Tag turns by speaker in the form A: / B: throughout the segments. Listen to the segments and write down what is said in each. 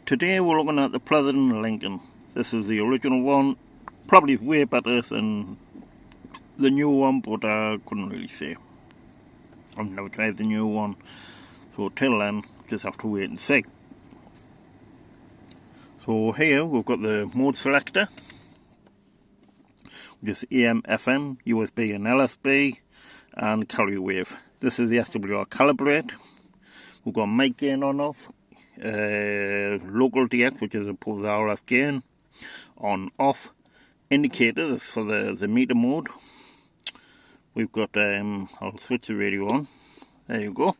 A: Today we're looking at the Pleasant Lincoln. This is the original one, probably way better than the new one, but I couldn't really say. I've never tried the new one, so till then, just have to wait and see. So here we've got the mode selector, which is AM, FM, USB and LSB, and carrier wave. This is the SWR calibrate. We've got mic gain on off, local DX, which is a pulse RF gain, on indicator. That's for the meter mode. We've got I'll switch the radio on. There you go.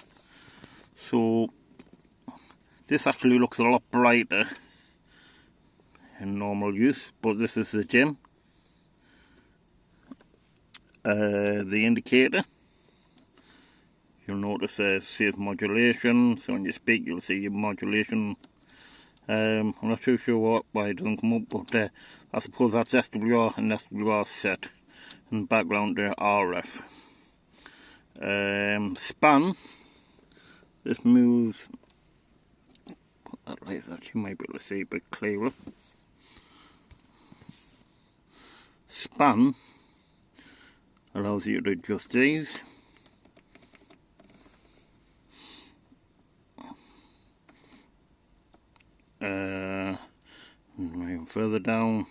A: So this actually looks a lot brighter in normal use, but this is the dim. The indicator, you'll notice it says modulation, so when you speak you'll see your modulation. I'm not too sure why it doesn't come up, but I suppose that's SWR and SWR set, and background to RF. Span, this moves, put that like that, you might be able to see a bit clearer. Span allows you to adjust these. Further down,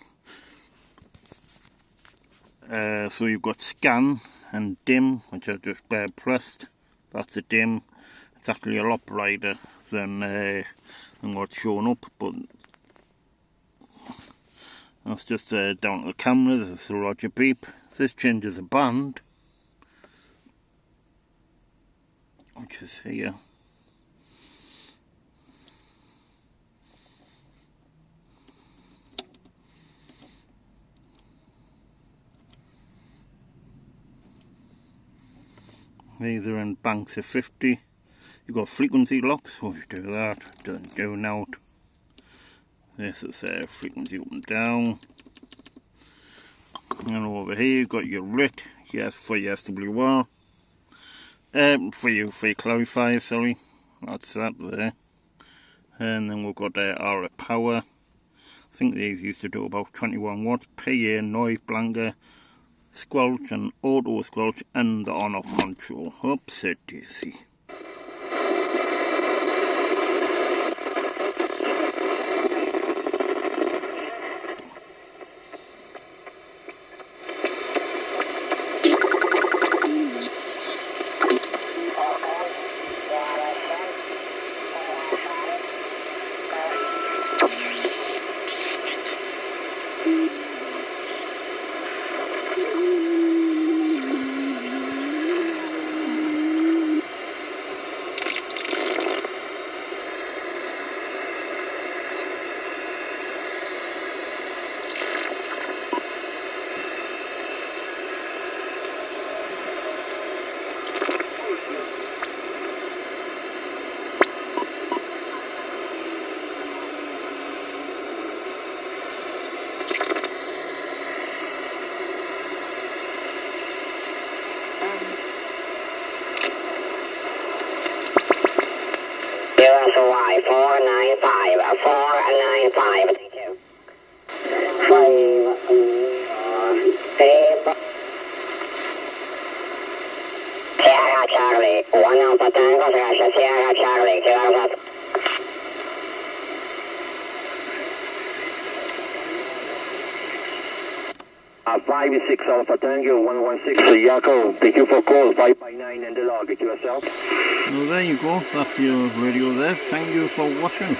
A: so you've got scan and dim, which I just pressed. That's the dim. It's actually a lot brighter than what's shown up, but that's just down to the camera. This is the Roger beep. This changes the band, which is here. These are in banks of 50. You've got frequency locks, so if you do that, it doesn't go out. This is frequency up and down. And over here you've got your RIT, yes, for your SWR. For your clarifier, sorry. That's that there. And then we've got RF power. I think these used to do about 21 watts. PA, noise blanker, squelch and auto squelch, and the on-off control. Upset daisy.
B: Y 495 495 Sierra Charlie 1 Alpha Tango, gracias. Sierra Charlie, gracias.
C: Five is 6 Alpha Tango 116 Yako. Thank you for call 559 and the log. Get yourself.
A: Well, there you go. That's your radio there. Thank you for watching.